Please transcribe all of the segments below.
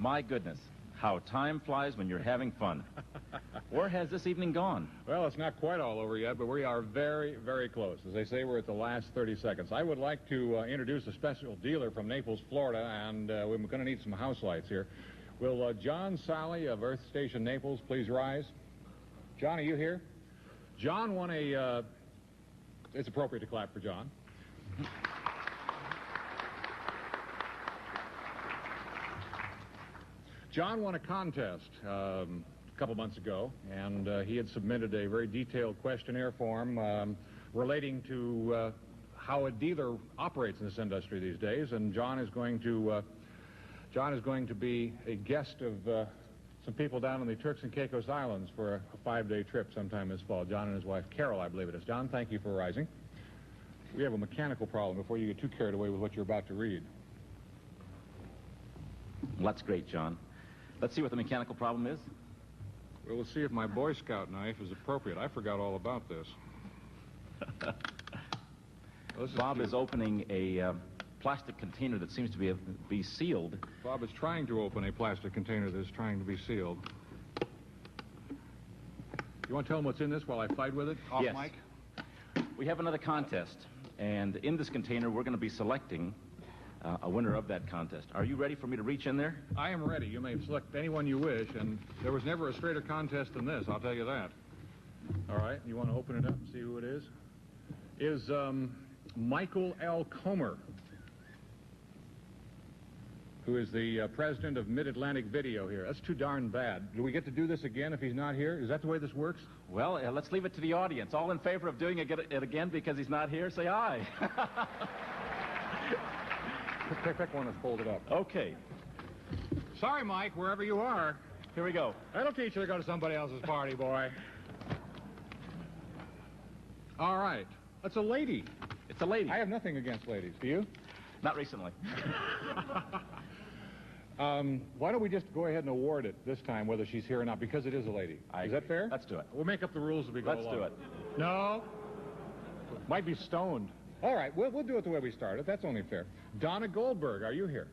My goodness, how time flies when you're having fun. Where has this evening gone? Well, it's not quite all over yet, but we are very, very close. As they say, we're at the last 30 seconds. I would like to introduce a special dealer from Naples, Florida, and we're going to need some house lights here. Will John Sally of Earth Station Naples please rise? John, are you here? John won a... it's appropriate to clap for John. John won a contest a couple months ago, and he had submitted a very detailed questionnaire form relating to how a dealer operates in this industry these days. And John is going to be a guest of some people down in the Turks and Caicos Islands for a 5-day trip sometime this fall. John and his wife Carol, I believe it is. John, thank you for rising. We have a mechanical problem before you get too carried away with what you're about to read. Well, that's great, John. Let's see what the mechanical problem is. Well, we'll see if my Boy Scout knife is appropriate. I forgot all about this. Well, Bob is opening a plastic container that seems to be sealed. Bob is trying to open a plastic container that is trying to be sealed. You want to tell him what's in this while I fight with it? Off yes. mic? We have another contest, and in this container we're going to be selecting a winner of that contest. Are you ready for me to reach in there? I am ready. You may select anyone you wish, and there was never a straighter contest than this, I'll tell you that. All right, you want to open it up and see who it is? Is Michael L. Comer, who is the president of Mid-Atlantic Video here. That's too darn bad. Do we get to do this again if he's not here? Is that the way this works? Well, let's leave it to the audience. All in favor of doing it again because he's not here, say aye. Pick one that's folded up. Okay. Sorry, Mike, wherever you are. Here we go. That'll teach you to go to somebody else's party, boy. All right. That's a lady. It's a lady. I have nothing against ladies. Do you? Not recently. Why don't we just go ahead and award it this time, whether she's here or not, because it is a lady. Is that fair? Let's do it. We'll make up the rules as we go along. Let's do it. No? Might be stoned. All right, we'll do it the way we started. That's only fair. Donna Goldberg, are you here?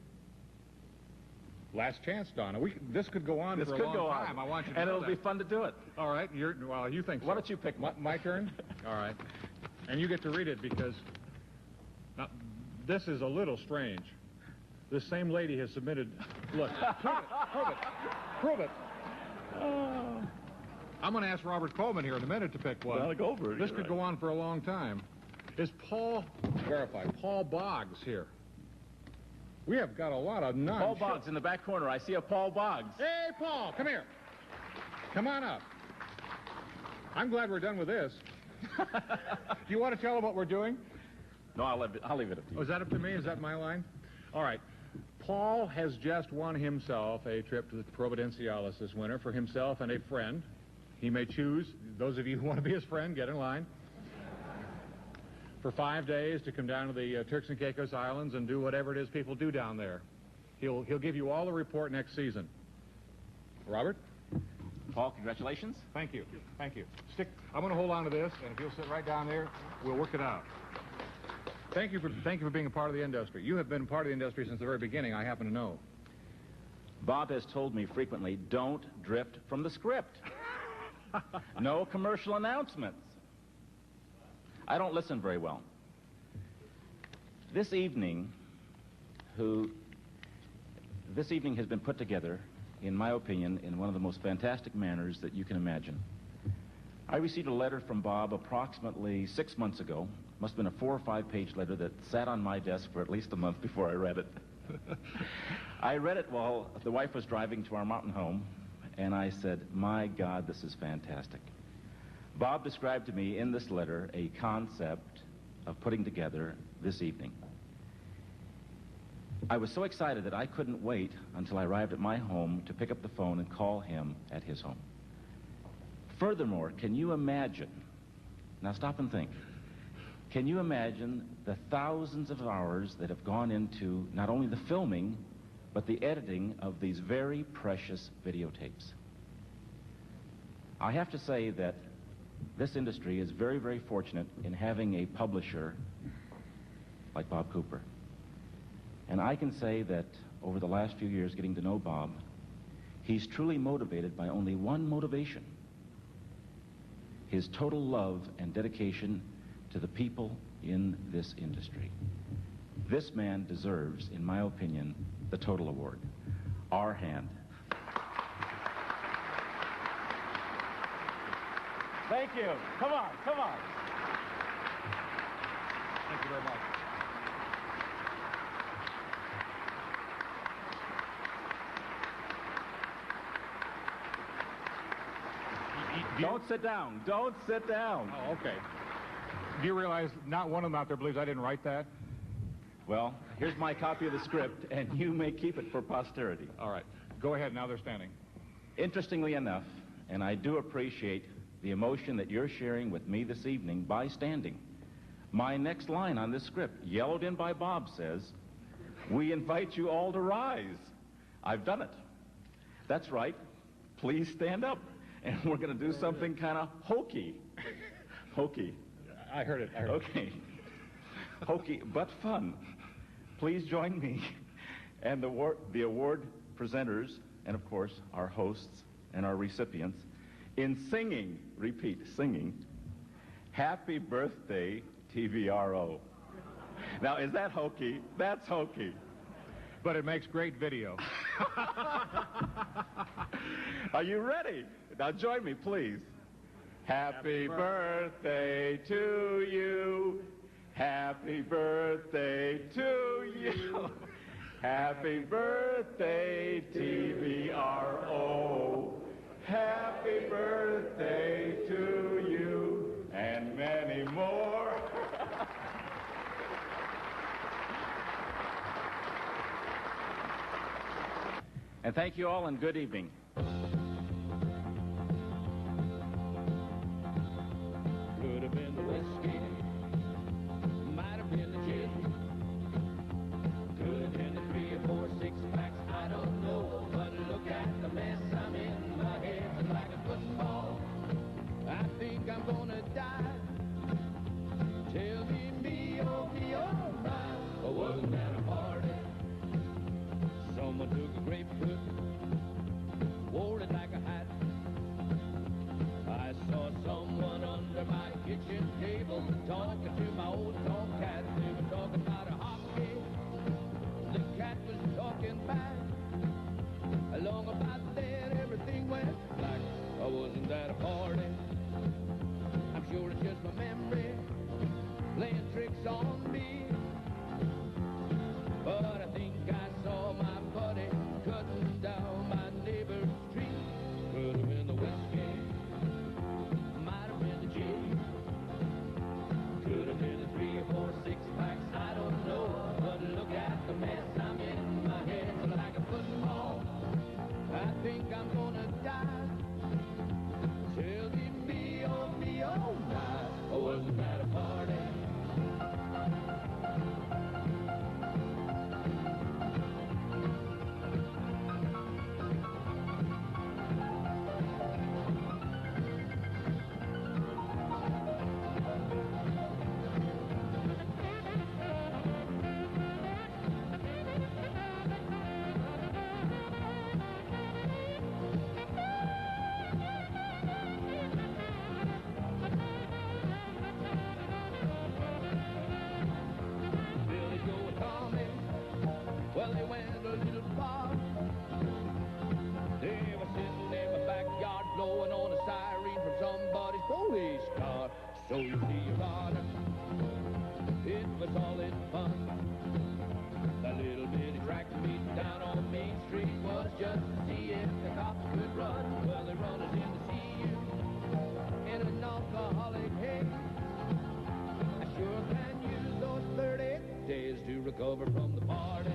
Last chance, Donna. This could go on for a long time. I want you to and know it'll be fun to do it. All right, well, you think so. Why don't you pick one? My turn? All right. And you get to read it because now, this is a little strange. This same lady has submitted... Look, prove it. I'm going to ask Robert Coleman here in a minute to pick one. Donna Goldberg. This could go on for a long time. Is Paul Boggs here? We have got a lot of Paul Boggs in the back corner. I see a Paul Boggs. Hey, Paul, come here. Come on up. I'm glad we're done with this. Do you want to tell them what we're doing? No, I'll leave it up to you. Oh, is that up to me? Is that my line? All right. Paul has just won himself a trip to the Providenciales this winter for himself and a friend. He may choose. Those of you who want to be his friend, get in line. For 5 days to come down to the Turks and Caicos Islands and do whatever it is people do down there. He'll give you all the report next season. Robert? Paul, congratulations. Thank you. Thank you. I'm going to hold on to this, and if you'll sit right down there, we'll work it out. Thank you for being a part of the industry. You have been part of the industry since the very beginning, I happen to know. Bob has told me frequently, don't drift from the script. No commercial announcements. I don't listen very well. This evening has been put together, in my opinion, in one of the most fantastic manners that you can imagine. I received a letter from Bob approximately 6 months ago. Must have been a 4 or 5 page letter that sat on my desk for at least a month before I read it. I read it while the wife was driving to our mountain home, and I said, my God, this is fantastic. Bob described to me in this letter a concept of putting together this evening. I was so excited that I couldn't wait until I arrived at my home to pick up the phone and call him at his home. Furthermore, can you imagine, now stop and think, can you imagine the thousands of hours that have gone into not only the filming, but the editing of these very precious videotapes? I have to say that this industry is very, very fortunate in having a publisher like Bob Cooper. And I can say that over the last few years getting to know Bob, he's truly motivated by only one motivation: his total love and dedication to the people in this industry. This man deserves, in my opinion, the Total Award. Our hand. Thank you. Come on, come on. Thank you very much. Don't sit down. Don't sit down. Oh, okay. Do you realize not one of them out there believes I didn't write that? Well, here's my copy of the script, and you may keep it for posterity. All right. Go ahead. Now they're standing. Interestingly enough, and I do appreciate the emotion that you're sharing with me this evening by standing, my next line on this script, yellowed in by Bob, says, "We invite you all to rise." I've done it. That's right. Please stand up. And we're going to do something kind of hokey. Hokey. I heard it. Okay. Hokey, but fun. Please join me and the award presenters, and of course, our hosts and our recipients, in singing, repeat, singing, "Happy Birthday, TVRO." Now, is that hokey? That's hokey. But it makes great video. Are you ready? Now join me, please. Happy birthday to you. Happy birthday to you. Happy birthday, TVRO. Happy birthday to you, and many more. And thank you all, and good evening. Could have been the whiskey, might have been the gin, could have been the 3 or 4 6-packs, I don't know. But look at the mess I'm in, my head's like a football. I think I'm gonna die. Tell me, oh my, or wasn't that a party? Someone took a grapefruit, wore it like a hat. I saw someone under my kitchen table talking to my old tomcat. They were talking about a hockey. The cat was talking back. Along about then, everything went black. Oh, wasn't that a party? I'm sure it's just my memory playing tricks on me. But I think I saw my buddy cutting down my neighbor's tree. Could have been the whiskey, might have been the gin, could have been the 3 or 4 6-packs, I don't know. But look at the mess I'm in, my head's like a football. I think I'm gonna die. Tell me, oh my, oh, wasn't that a party? Billy Joe and Tommy, well, they went a little far. They were sitting in my backyard blowing on a siren from somebody's police car. So you see, Your Honor, it was all in fun. That little bitty track meet down on Main Street was just to see if the cops could run. Well, they run us in to see you in an alcoholic haze. I sure can use those 30 days to recover from the party.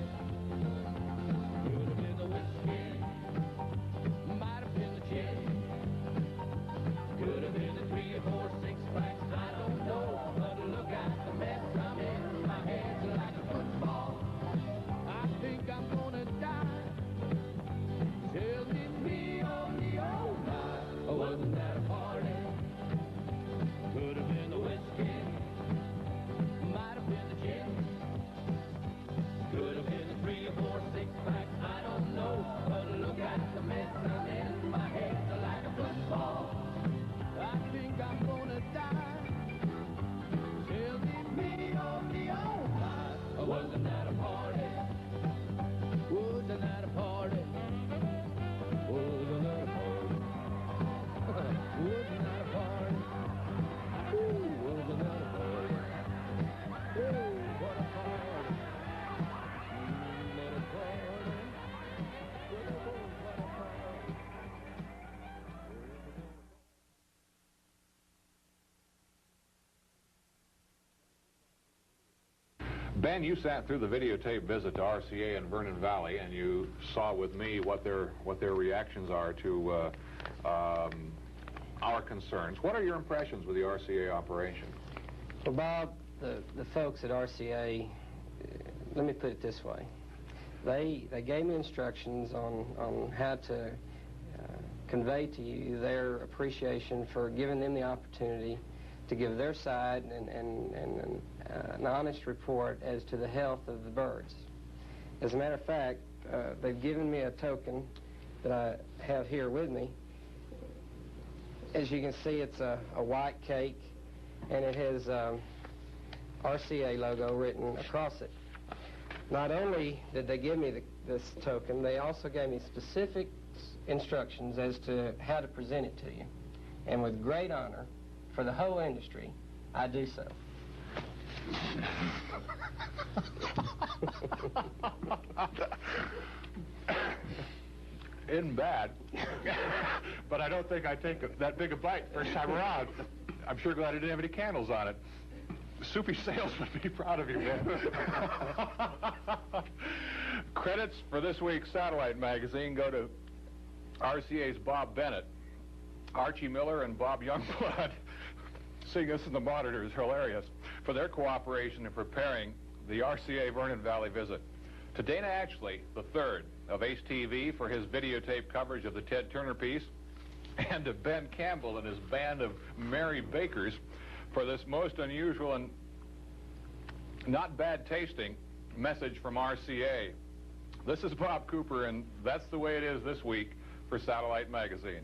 Could have been the whiskey, might have been the gin, could have been the 3 or 4 6-packs, I don't know. But look at the mess I'm in, my head's like a football. I think I'm gonna die. Tell me, oh my, oh, wasn't that a party? Could have been the whiskey, might have been the gin, could have been the Ben, you sat through the videotape visit to RCA in Vernon Valley, and you saw with me what their reactions are to our concerns. What are your impressions with the RCA operation? Well, Bob, the folks at RCA, let me put it this way. They gave me instructions on how to convey to you their appreciation for giving them the opportunity to give their side and an honest report as to the health of the birds. As a matter of fact, they've given me a token that I have here with me. As you can see, it's a white cake, and it has RCA logo written across it. Not only did they give me this token, they also gave me specific instructions as to how to present it to you. And with great honor, for the whole industry, I do so. Isn't bad, but I don't think I'd take that big a bite first time around. I'm sure glad I didn't have any candles on it. Soupy Sales would be proud of you, man. Credits for this week's Satellite magazine go to RCA's Bob Bennett. Archie Miller and Bob Youngblood, seeing this in the monitor is hilarious, for their cooperation in preparing the RCA Vernon Valley visit. To Dana Ashley, the third, of Ace TV for his videotape coverage of the Ted Turner piece, and to Ben Campbell and his band of merry bakers for this most unusual and not bad tasting message from RCA. This is Bob Cooper, and that's the way it is this week for Satellite Magazine.